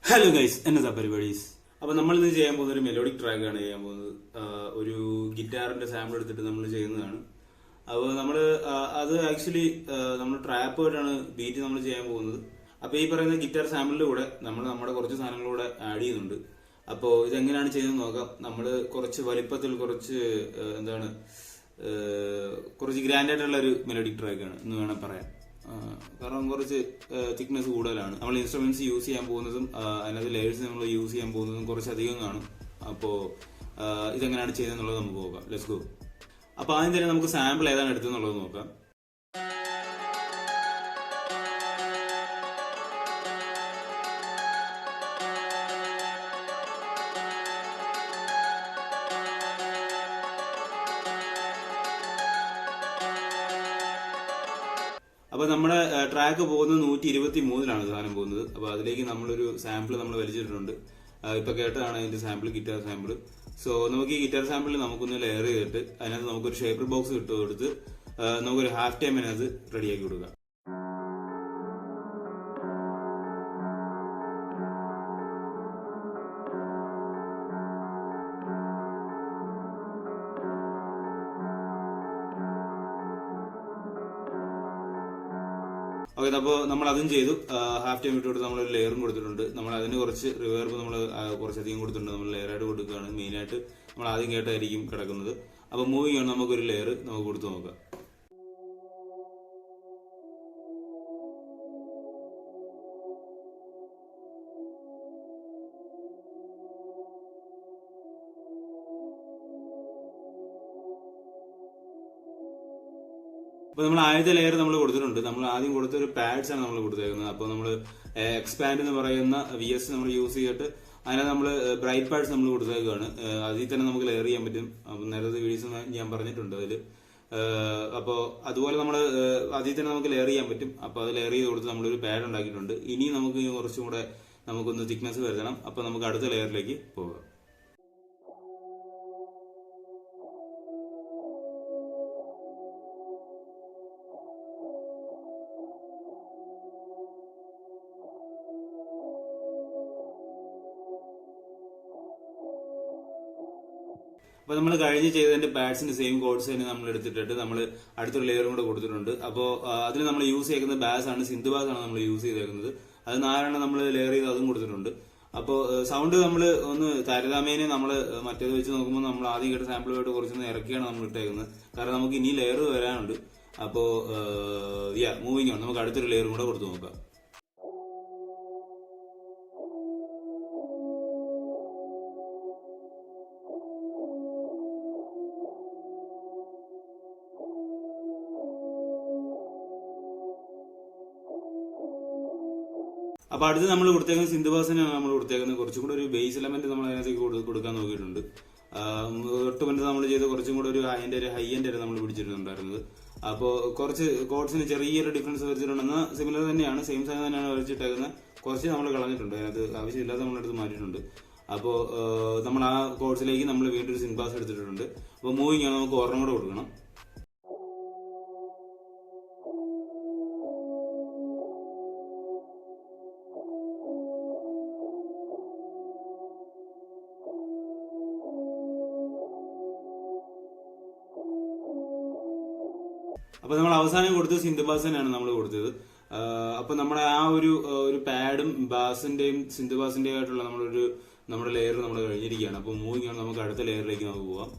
Hello guys, എന്നതാ പരിപാടീസ്. അപ്പൊ നമ്മൾ ഇന്ന് ചെയ്യാൻ പോകുന്ന ഒരു മെലോഡിക് ട്രാക്കാണ് ചെയ്യാൻ പോകുന്നത്. ഒരു ഗിറ്റാറിന്റെ സാമ്പിൾ എടുത്തിട്ട് നമ്മൾ ചെയ്യുന്നതാണ്. അപ്പോൾ നമ്മൾ അത് ആക്ച്വലി നമ്മൾ ട്രാപ്പായിട്ടാണ് ബീറ്റ് നമ്മൾ ചെയ്യാൻ പോകുന്നത്. അപ്പോൾ ഈ പറയുന്ന ഗിറ്റാർ സാമ്പിളിന്റെ കൂടെ നമ്മൾ നമ്മുടെ കുറച്ച് സാധനങ്ങളൂടെ ആഡ് ചെയ്യുന്നുണ്ട്. അപ്പോൾ ഇതെങ്ങനെയാണ് ചെയ്യുന്നത് നോക്കാം. നമ്മൾ കുറച്ച് വലിപ്പത്തിൽ കുറച്ച് എന്താണ് കുറച്ച് ഗ്രാൻഡ് ആയിട്ടുള്ള ഒരു മെലോഡിക് ട്രാക്കാണ് എന്ന് വേണം പറയാം. കാരണം കുറച്ച് തിക്നെസ് കൂടുതലാണ്. നമ്മൾ ഇൻസ്ട്രുമെന്റ്സ് യൂസ് ചെയ്യാൻ പോകുന്നതും അതിനകത്ത് ലേയേഴ്സ് നമ്മൾ യൂസ് ചെയ്യാൻ പോകുന്നതും കുറച്ചധികം കാണും. അപ്പോൾ ഇതെങ്ങനെയാണ് ചെയ്യുന്നത് നമുക്ക് നോക്കാം. Let's go. അപ്പോൾ ആദ്യം തന്നെ നമുക്ക് സാമ്പിൾ ഏതാണ് എടുത്തതെന്നുള്ളത് നോക്കാം. അപ്പോൾ നമ്മുടെ ട്രാക്ക് പോകുന്നത് 123-ലാണ് സാധനം പോകുന്നത്. അപ്പോൾ അതിലേക്ക് നമ്മളൊരു സാമ്പിൾ നമ്മൾ വലിച്ചിട്ടുണ്ട്. ഇപ്പൊ കേട്ടതാണ് അതിന്റെ സാമ്പിൾ, ഗിറ്റാർ സാമ്പിൾ. സോ നമുക്ക് ഈ ഗിറ്റാർ സാമ്പിൾ നമുക്കൊന്ന് ലെയർ ചെയ്തിട്ട് അതിനകത്ത് നമുക്കൊരു ഷേപ്പർ ബോക്സ് കൊടുത്ത് നമുക്കൊരു ഹാഫ് ടൈം അതിനകത്ത് റെഡിയാക്കി കൊടുക്കാം. ഓക്കെ, അപ്പോൾ നമ്മൾ അതും ചെയ്തു. ഹാഫ് ടൈം ഇട്ട് കൊടുത്ത് നമ്മളൊരു ലെയറും കൊടുത്തിട്ടുണ്ട്. നമ്മൾ അതിന് കുറച്ച് റിവേർബ് നമ്മൾ കുറച്ചധികം കൊടുത്തിട്ടുണ്ട്. നമ്മൾ ലെയറായിട്ട് കൊടുക്കുകയാണ്. മെയിനായിട്ട് നമ്മൾ ആദ്യം കേട്ടായിരിക്കും കിടക്കുന്നത്. അപ്പോൾ മൂവിങ് ആണ്, നമുക്കൊരു ലെയർ നമുക്ക് കൊടുത്ത് നോക്കാം. അപ്പോൾ നമ്മൾ ആദ്യത്തെ ലെയർ നമ്മൾ കൊടുത്തിട്ടുണ്ട്. നമ്മൾ ആദ്യം കൊടുത്ത ഒരു പാഡ്സ് ആണ് നമ്മൾ കൊടുത്തേക്കുന്നത്. അപ്പോൾ നമ്മൾ എക്സ്പാൻഡ് എന്ന് പറയുന്ന VS നമ്മൾ യൂസ് ചെയ്തിട്ട് അതിനകത്ത് നമ്മൾ ബ്രൈറ്റ് പാഡ്സ് നമ്മൾ കൊടുത്തേക്കാണ്. അതിൽ തന്നെ നമുക്ക് ലെയർ ചെയ്യാൻ പറ്റും. അപ്പം നേരത്തെ വീഡിയോസ് ഞാൻ പറഞ്ഞിട്ടുണ്ട് അതിൽ. അപ്പോൾ അതുപോലെ നമ്മൾ അതിൽ തന്നെ നമുക്ക് ലെയർ ചെയ്യാൻ പറ്റും. അപ്പോൾ അത് ലെയർ ചെയ്ത് കൊടുത്ത് നമ്മളൊരു പാഡ് ഉണ്ടാക്കിയിട്ടുണ്ട്. ഇനി നമുക്ക് കുറച്ചും കൂടെ നമുക്കൊന്ന് തിക്നെസ് വരുത്തണം. അപ്പോൾ നമുക്ക് അടുത്ത ലെയറിലേക്ക് പോകാം. അപ്പോൾ നമ്മൾ കഴിഞ്ഞ് ചെയ്തതിന്റെ പാഡ്സിന്റെ സെയിം കോഡ്സ് തന്നെ നമ്മൾ എടുത്തിട്ട് നമ്മൾ അടുത്തൊരു ലെയറും കൂടെ കൊടുത്തിട്ടുണ്ട്. അപ്പോൾ അതിൽ നമ്മൾ യൂസ് ചെയ്യുന്ന ബാസ് ആണ്, സിന്ത് ബാസ് ആണ് നമ്മൾ യൂസ് ചെയ്തേക്കുന്നത്. അത് 4 നമ്മൾ ലെയർ ചെയ്ത് അതും കൊടുത്തിട്ടുണ്ട്. അപ്പോൾ സൗണ്ട് നമ്മൾ ഒന്ന് താരതമ്യേന നമ്മൾ മറ്റേത് വെച്ച് നോക്കുമ്പോൾ നമ്മൾ ആദ്യം കേട്ട സാമ്പിളുമായിട്ട് കുറച്ചൊന്ന് ഇറക്കിയാണ് നമ്മൾ ഇട്ടേക്കുന്നത്. കാരണം നമുക്ക് ഇനി ലെയർ വരാനുണ്ട്. അപ്പോൾ മൂവിങ് ആണ്, നമുക്ക് അടുത്തൊരു ലെയറും കൂടെ കൊടുത്തു നോക്കാം. അപ്പൊ അടുത്ത് നമ്മൾ കൊടുത്തേക്കുന്ന സിന്ധുബാസിനാണ് നമ്മൾ കൊടുത്തേക്കുന്നത്. കുറച്ചും കൂടെ ഒരു ബേസ് എലമെന്റ് നമ്മൾ അതിനകത്തേക്ക് കൊടുക്കാൻ നോക്കിയിട്ടുണ്ട്. ഒട്ടുമുൻപ് നമ്മൾ ചെയ്ത് കുറച്ചും കൂടെ ഒരു അതിന്റെ ഒരു ഹൈ എൻഡ് വരെ നമ്മൾ പിടിച്ചിട്ടുണ്ടായിരുന്നത്. അപ്പോൾ കുറച്ച് കോഡ്സിന് ചെറിയൊരു ഡിഫറൻസ് വരച്ചിട്ടുണ്ടെന്ന് സിമിലർ തന്നെയാണ്, സെയിം സാധനം തന്നെയാണ് വരച്ചിട്ടേക്കുന്നത്. കുറച്ച് നമ്മൾ കളഞ്ഞിട്ടുണ്ട്, അതിനകത്ത് ആവശ്യമില്ലാതെ നമ്മളെടുത്ത് മാറ്റിയിട്ടുണ്ട്. അപ്പോൾ നമ്മൾ ആ കോഡ്സിലേക്ക് നമ്മൾ വീണ്ടും ഒരു സിൻബാസ് എടുത്തിട്ടുണ്ട്. അപ്പോൾ മൂവിങ് ആണ്, നമുക്ക് ഒരെണ്ണം കൂടെ കൊടുക്കണം. അപ്പൊ നമ്മൾ അവസാനം കൊടുത്തത് സിന്ധുബാസിനാണ് നമ്മൾ കൊടുത്തത്. അപ്പൊ നമ്മുടെ ആ ഒരു പാഡും ബാസിന്റെയും സിന്ധുബാസിന്റെയും ആയിട്ടുള്ള നമ്മുടെ ലെയർ നമ്മൾ കഴിഞ്ഞിരിക്കുകയാണ്. അപ്പൊ മൂവിങ് ആണ്, നമുക്ക് അടുത്ത ലെയറിലേക്ക് നമുക്ക് പോവാം.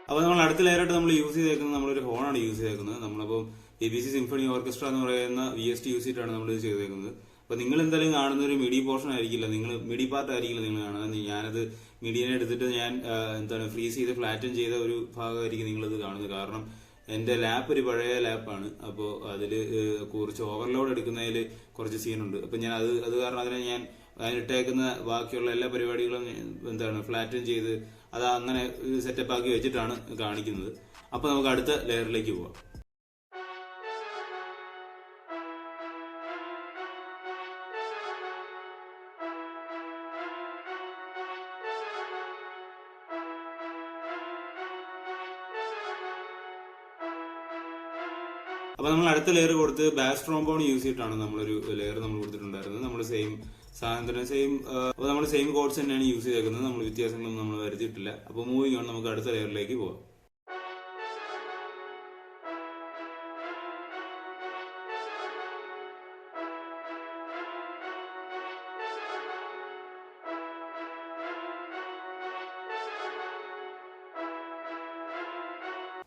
അപ്പോൾ നമ്മൾ അടുത്ത ലെയറായിട്ട് നമ്മൾ യൂസ് ചെയ്തേക്കുന്നത് നമ്മളൊരു ഹോണാണ് യൂസ് ചെയ്തേക്കുന്നത്. നമ്മളപ്പോൾ BBC സിംഫണി ഓർക്കസ്ട്ര എന്ന് പറയുന്ന VST യൂസ് ചെയ്തിട്ടാണ് നമ്മൾ ഇത് ചെയ്തേക്കുന്നത്. അപ്പോൾ നിങ്ങൾ എന്തായാലും കാണുന്ന ഒരു മിഡി പോർഷൻ ആയിരിക്കില്ല, മിഡി പാർട്ട് ആയിരിക്കില്ല നിങ്ങൾ കാണുന്നത്. ഞാനത് മിഡിയനെ എടുത്തിട്ട് ഞാൻ ഫ്രീസ് ചെയ്ത് ഫ്ലാറ്റൻ ചെയ്ത ഒരു ഭാഗമായിരിക്കും നിങ്ങളിത് കാണുന്നത്. കാരണം എന്റെ ലാപ്പ് ഒരു പഴയ ലാപ്പാണ്. അപ്പോൾ അതിൽ കുറച്ച് ഓവർലോഡ് എടുക്കുന്നതിൽ കുറച്ച് സീനുണ്ട്. അപ്പം ഞാൻ അത് കാരണം ഞാൻ അതിനിട്ടേക്കുന്ന ബാക്കിയുള്ള എല്ലാ പരിപാടികളും ഫ്ലാറ്റൻ ചെയ്ത് അത് അങ്ങനെ സെറ്റപ്പ് ആക്കി വെച്ചിട്ടാണ് കാണിക്കുന്നത്. അപ്പൊ നമുക്ക് അടുത്ത ലെയറിലേക്ക് പോവാം. അപ്പൊ നമ്മൾ അടുത്ത ലെയർ കൊടുത്ത് ബാസ് ട്രോംബോൺ യൂസ് ചെയ്തിട്ടാണ് നമ്മളൊരു ലെയർ നമ്മൾ കൊടുത്തിട്ടുണ്ടായിരുന്നത്. നമ്മൾ സെയിം സാധനത്തിന് അപ്പോൾ നമ്മൾ സെയിം കോഡ്സ് തന്നെയാണ് യൂസ് ചെയ്തേക്കുന്നത്. നമ്മൾ വ്യത്യാസങ്ങളൊന്നും നമ്മൾ വരുത്തിയിട്ടില്ല. അപ്പോൾ മൂവിങ് ആണ്, നമുക്ക് അടുത്ത ലെയറിലേക്ക് പോവാം.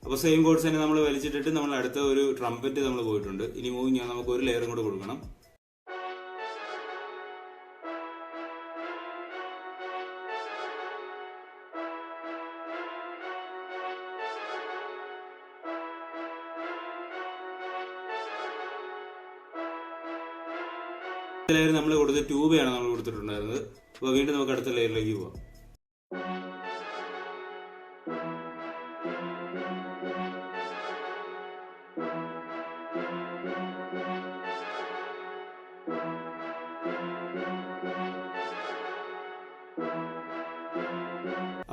അപ്പോൾ സെയിം കോഡ്സ് തന്നെ നമ്മൾ വലിച്ചിട്ടിട്ട് നമ്മൾ അടുത്ത ഒരു ട്രംപറ്റ് നമ്മൾ പോയിട്ടുണ്ട്. ഇനി മൂവിങ് ആണ്, നമുക്ക് ഒരു ലെയറും കൂടെ കൊടുക്കണം. ലെയർ നമ്മൾ കൊടുത്ത് ട്യൂബയാണ് നമ്മൾ കൊടുത്തിട്ടുണ്ടായിരുന്നത്. അപ്പോൾ വീണ്ടും നമുക്ക് അടുത്ത ലെയറിലേക്ക് പോവാം.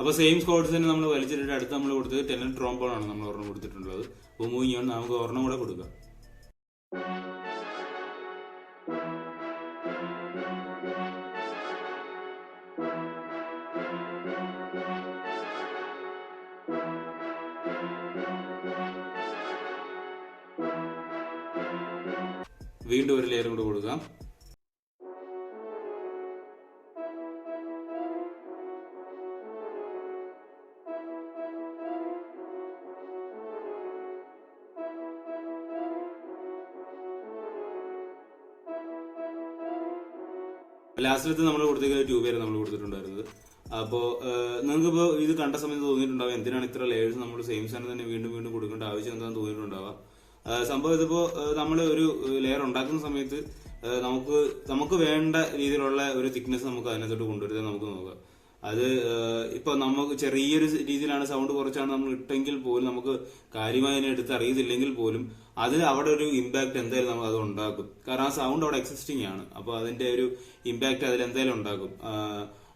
അപ്പോൾ സെയിം സ്കോഡ്സ് തന്നെ നമ്മൾ വലിച്ചിട്ട് അടുത്ത് നമ്മൾ കൊടുത്തത് ടെനൽ ട്രോംബോൺ ആണ് നമ്മൾ ഒരെണ്ണം കൊടുത്തിട്ടുള്ളത്. അപ്പോൾ മൂവിങ് ആണ്, നമുക്ക് ഒരെണ്ണം കൂടെ കൊടുക്കാം. വീണ്ടും ഒരു ലെയർ കൂടെ കൊടുക്കാം. ലാസ്റ്റിലത്ത് നമ്മൾ കൊടുത്തേക്കുന്ന ട്യൂബായിരുന്നു നമ്മൾ കൊടുത്തിട്ടുണ്ടായിരുന്നത്. അപ്പോൾ നിങ്ങൾക്കിപ്പോൾ ഇത് കണ്ട സമയത്ത് തോന്നിയിട്ടുണ്ടാവും എന്തിനാണ് ഇത്ര ലേയേഴ്സ് നമ്മൾ സെയിം സാധനം തന്നെ വീണ്ടും വീണ്ടും കൊടുക്കേണ്ട ആവശ്യം എന്താണെന്ന് തോന്നിയിട്ടുണ്ടാവുക. സംഭവം ഇതിപ്പോൾ നമ്മൾ ഒരു ലെയർ ഉണ്ടാക്കുന്ന സമയത്ത് നമുക്ക് വേണ്ട രീതിയിലുള്ള ഒരു തിക്നെസ് നമുക്ക് അതിനകത്തോട്ട് കൊണ്ടുവരുന്നത് നമുക്ക് നോക്കാം. അത് ഇപ്പൊ നമുക്ക് ചെറിയൊരു രീതിയിലാണ് സൗണ്ട് കുറച്ചാണ് നമ്മൾ ഇട്ടെങ്കിൽ പോലും നമുക്ക് കാര്യമായി അതിനെ എടുത്ത് അറിയത്തില്ലെങ്കിൽ പോലും അതിൽ അവിടെ ഒരു ഇമ്പാക്ട് എന്തായാലും നമ്മൾ അത് ഉണ്ടാക്കും. കാരണം ആ സൗണ്ട് അവിടെ എക്സിസ്റ്റിംഗ് ആണ്. അപ്പോൾ അതിന്റെ ഒരു ഇമ്പാക്ട് അതിൽ എന്തായാലും ഉണ്ടാക്കും.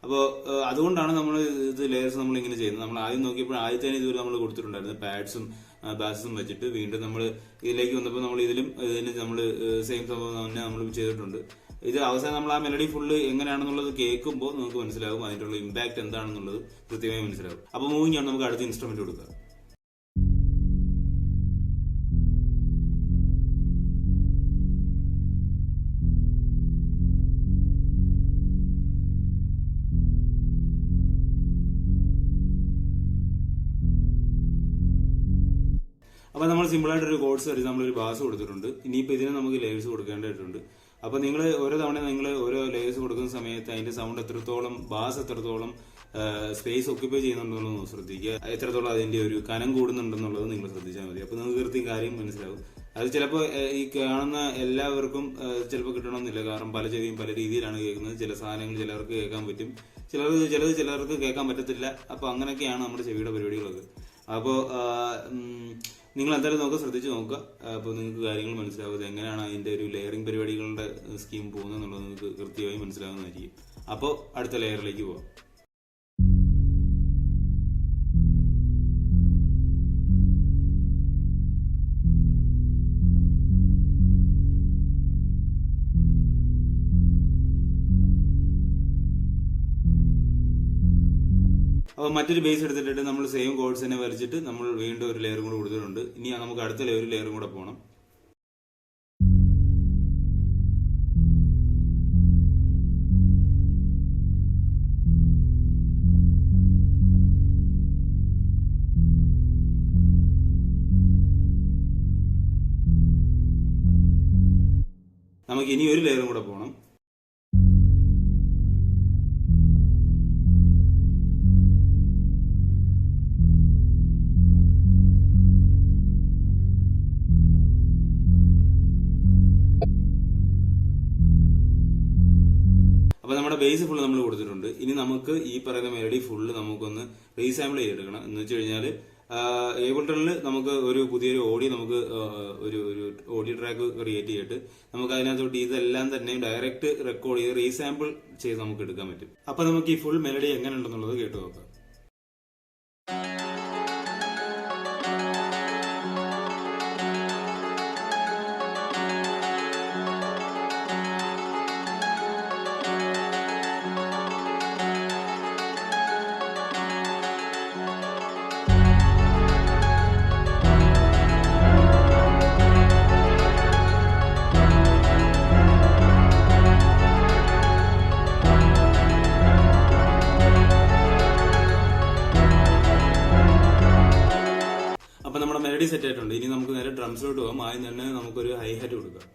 അപ്പോൾ അതുകൊണ്ടാണ് നമ്മൾ ഇത് ലെയേഴ്സ് നമ്മൾ ഇങ്ങനെ ചെയ്യുന്നത്. നമ്മൾ ആദ്യം നോക്കിയപ്പോൾ ആദ്യത്തേന് ഇതുവരെ നമ്മൾ കൊടുത്തിട്ടുണ്ടായിരുന്നു പാഡ്സും ബാസും വെച്ചിട്ട്. വീണ്ടും നമ്മൾ ഇതിലേക്ക് വന്നപ്പോൾ നമ്മൾ ഇതിന് നമ്മൾ സെയിം സംഭവം തന്നെ നമ്മൾ ചെയ്തിട്ടുണ്ട്. ഇത് അവസാനം നമ്മൾ ആ മെലഡി ഫുള്ള് എങ്ങനെയാണെന്നുള്ളത് കേൾക്കുമ്പോൾ നമുക്ക് മനസ്സിലാകും അതിനുള്ള ഇമ്പാക്ട് എന്താണെന്നുള്ളത് കൃത്യമായി മനസ്സിലാകും. അപ്പോൾ മൂവിങ് ആണ്, നമുക്ക് അടുത്ത ഇൻസ്ട്രുമെന്റ് കൊടുക്കുക. അപ്പോൾ നമ്മൾ സിമ്പിളായിട്ടൊരു കോഡ്സ് വരെ നമ്മളൊരു ബാസ് കൊടുത്തിട്ടുണ്ട്. ഇനിയിപ്പോൾ ഇതിന് നമുക്ക് ലെയേഴ്സ് കൊടുക്കേണ്ടതായിട്ടുണ്ട്. അപ്പോൾ നിങ്ങൾ ഓരോ തവണ നിങ്ങൾ ഓരോ ലെയേഴ്സ് കൊടുക്കുന്ന സമയത്ത് അതിന്റെ സൗണ്ട് എത്രത്തോളം, ബാസ് എത്രത്തോളം സ്പേസ് ഒക്യുപ്പൈ ചെയ്യുന്നുണ്ടെന്നുള്ളത് ശ്രദ്ധിക്കുക. എത്രത്തോളം അതിന്റെ ഒരു കനം കൂടുന്നുണ്ടെന്നുള്ളത് നിങ്ങൾ ശ്രദ്ധിച്ചാൽ മതി. അപ്പോൾ നിങ്ങൾക്ക് കൃത്യം കാര്യം മനസ്സിലാവും. അത് ചിലപ്പോൾ ഈ കാണുന്ന എല്ലാവർക്കും ചിലപ്പോൾ കിട്ടണമെന്നില്ല. കാരണം പല ചെവിയും പല രീതിയിലാണ് കേൾക്കുന്നത്. ചില സാധനങ്ങൾ ചിലർക്ക് കേൾക്കാൻ പറ്റും, ചിലർക്ക് കേൾക്കാൻ പറ്റത്തില്ല. അപ്പോൾ അങ്ങനെയൊക്കെയാണ് നമ്മുടെ ചെവിയുടെ പരിപാടികളൊക്കെ. അപ്പോൾ നിങ്ങൾ എന്തായാലും നോക്കുക, ശ്രദ്ധിച്ച് നോക്കുക. അപ്പോൾ നിങ്ങൾക്ക് കാര്യങ്ങൾ മനസ്സിലാവുന്നത് എങ്ങനെയാണ് അതിന്റെ ഒരു ലെയറിംഗ് പരിപാടികളുടെ സ്കീം പോകുന്നത് എന്നുള്ളത് നിങ്ങൾക്ക് കൃത്യമായി മനസ്സിലാവുന്നതായിരിക്കും. അപ്പോൾ അടുത്ത ലെയറിലേക്ക് പോവാം. അപ്പോൾ മറ്റൊരു ബേസ് എടുത്തിട്ട് നമ്മൾ സെയിം കോഡ്സ് തന്നെ വരച്ചിട്ട് നമ്മൾ വീണ്ടും ഒരു ലെയർ കൂടെ കൊടുത്തിട്ടുണ്ട്. ഇനി നമുക്ക് അടുത്ത ഒരു ലെയറും കൂടെ പോകണം. നമുക്ക് ഇനി ഒരു ലെയറും കൂടെ പോകണം. അപ്പോൾ നമ്മുടെ ബേസ് ഫുള്ള് നമ്മൾ കൊടുത്തിട്ടുണ്ട്. ഇനി നമുക്ക് ഈ പറയുന്ന മെലഡി ഫുള്ള് നമുക്കൊന്ന് റീസാമ്പിൾ ചെയ്തെടുക്കണം. എന്ന് വെച്ച് കഴിഞ്ഞാൽ ഏബിൾട്ടണിൽ നമുക്ക് ഒരു പുതിയൊരു ഓഡിയോ നമുക്ക് ഒരു ഓഡിയോ ട്രാക്ക് ക്രിയേറ്റ് ചെയ്തിട്ട് നമുക്ക് അതിനകത്തോട്ട് ഇതെല്ലാം തന്നെ ഡയറക്റ്റ് റെക്കോർഡ് ചെയ്ത് റീസാമ്പിൾ ചെയ്ത് നമുക്ക് എടുക്കാൻ പറ്റും. അപ്പോൾ നമുക്ക് ഈ ഫുൾ മെലഡി എങ്ങനെ ഉണ്ടെന്നുള്ളത് കേട്ട് നോക്കാം. ഡ്രംസിലോട്ട് പോകാം. ആദ്യം തന്നെ നമുക്കൊരു ഹൈ ഹാറ്റ് കൊടുക്കാം.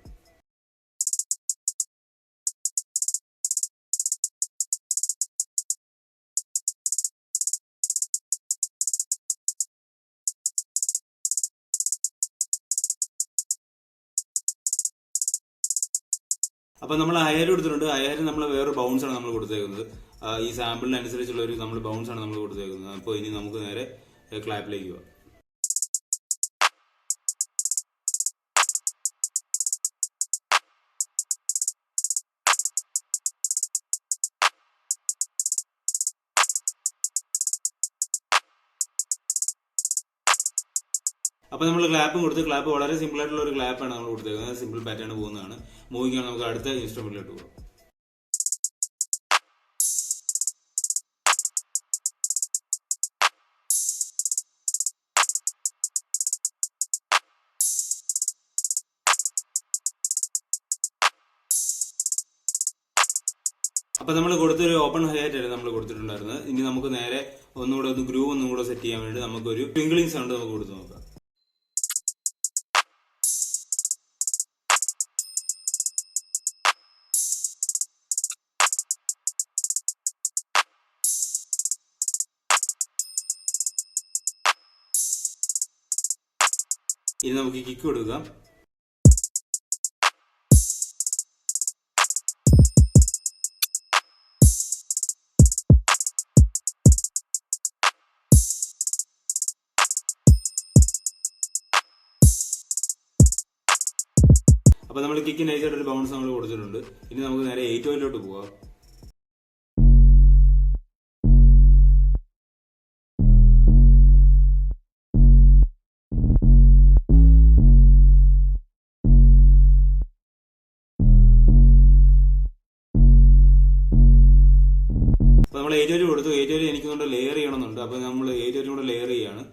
അപ്പൊ നമ്മൾ ഹയർ കൊടുത്തിട്ടുണ്ട്. ഹയർ നമ്മൾ വേറെ ബൗൺസ് ആണ് നമ്മൾ കൊടുത്തേക്കുന്നത്. ഈ സാമ്പിളിനനുസരിച്ചുള്ള ഒരു നമ്മൾ ബൗൺസ് ആണ് നമ്മൾ കൊടുത്തേക്കുന്നത്. അപ്പോൾ ഇനി നമുക്ക് നേരെ ക്ലാപ്പിലേക്ക് പോവാം. അപ്പൊ നമ്മൾ ക്ലാപ്പും കൊടുത്ത്, ക്ലാപ്പ് വളരെ സിമ്പിൾ ആയിട്ടുള്ള ഒരു ക്ലാപ്പാണ് നമ്മൾ കൊടുത്തേക്കുന്നത്. സിമ്പിൾ പാറ്റേൺ പോകുന്നതാണ്. മൂവിങ് ആണ്. നമുക്ക് അടുത്ത ഇൻസ്ട്രുമെന്റിലോട്ട് പോകാം. അപ്പൊ നമ്മൾ കൊടുത്തൊരു ഓപ്പൺ ഹൈറ്റ് ആണ് നമ്മൾ കൊടുത്തിട്ടുണ്ടായിരുന്നത്. ഇനി നമുക്ക് നേരെ ഒന്നുകൂടെ ഗ്രൂവ് ഒന്നും കൂടെ സെറ്റ് ചെയ്യാൻ വേണ്ടി നമുക്കൊരു ട്വിങ്കിളിംഗ് സൗണ്ട് നമുക്ക് കൊടുത്ത് നോക്കാം. ഇനി നമുക്ക് കിക്ക് കൊടുക്കാം. അപ്പൊ നമ്മൾ കിക്ക് നൈസായിട്ട് ഒരു ബൗൺസ് നമ്മൾ കൊടുത്തിട്ടുണ്ട്. ഇനി നമുക്ക് നേരെ 808 പോവാം. അപ്പൊ നമ്മൾ 808 കൊടുത്തു. 808 എനിക്ക് കൊണ്ട് ലെയർ ചെയ്യണമെന്നുണ്ട്. അപ്പൊ നമ്മൾ 808 കൂടെ ലെയർ ചെയ്യാണ്.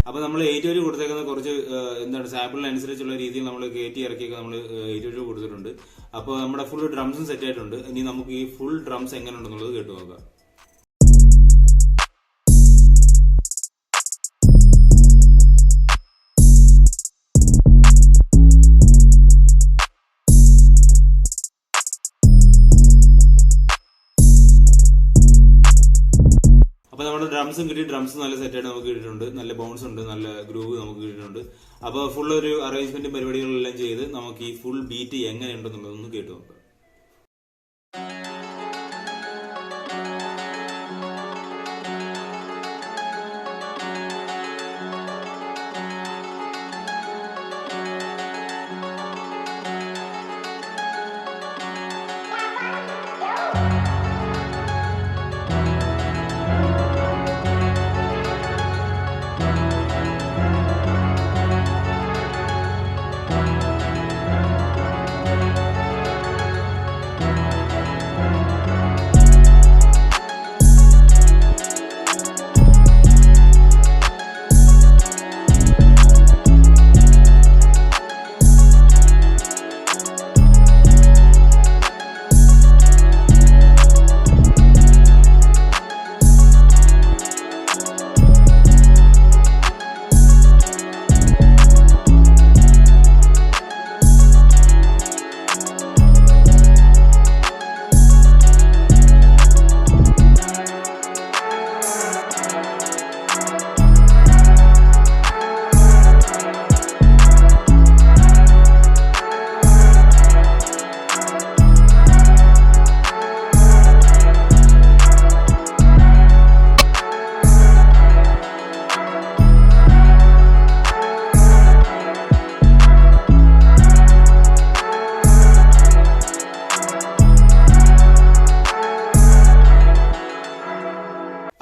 അപ്പൊ നമ്മൾ 808 കൊടുത്തേക്കുന്ന കുറച്ച് സാമ്പിളിനനുസരിച്ചുള്ള രീതിയിൽ നമ്മൾ കയറ്റി ഇറക്കിയൊക്കെ നമ്മൾ 808 കൊടുത്തിട്ടുണ്ട്. അപ്പോൾ നമ്മുടെ ഫുൾ ഡ്രംസും സെറ്റ് ആയിട്ടുണ്ട്. ഇനി നമുക്ക് ഈ ഫുൾ ഡ്രംസ് എങ്ങനെ ഉണ്ടെന്നുള്ളത് കേട്ടു നോക്കാം. അപ്പൊ നമ്മുടെ ഡ്രംസും കിട്ടി. ഡ്രംസ് നല്ല സെറ്റായിട്ട് നമുക്ക് കിട്ടിയിട്ടുണ്ട്. നല്ല ബൗൺസ് ഉണ്ട്, നല്ല ഗ്രൂവ് നമുക്ക് കിട്ടിയിട്ടുണ്ട്. അപ്പോൾ ഫുൾ ഒരു അറേഞ്ച്മെന്റും പരിപാടികളെല്ലാം ചെയ്ത് നമുക്ക് ഈ ഫുൾ ബീറ്റ് എങ്ങനെയുണ്ടെന്നുള്ളതൊന്ന് കേട്ടു നോക്കാം.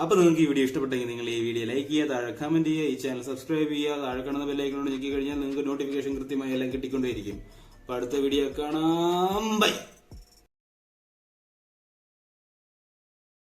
അപ്പോൾ നിങ്ങൾക്ക് ഈ വീഡിയോ ഇഷ്ടപ്പെട്ടെങ്കിൽ നിങ്ങൾ ഈ വീഡിയോ ലൈക്ക് ചെയ്യുക, താഴെ കമന്റ് ചെയ്യുക, ഈ ചാനൽ സബ്സ്ക്രൈബ് ചെയ്യുക, താഴെ കാണുന്ന ബെല്ലൈക്കൺ ഞെക്കി കഴിഞ്ഞാൽ നിങ്ങൾക്ക് നോട്ടിഫിക്കേഷൻ കൃത്യമായി എല്ലാം കിട്ടിക്കൊണ്ടേയിരിക്കും. അപ്പോൾ അടുത്ത വീഡിയോ കാണാം. ബൈ.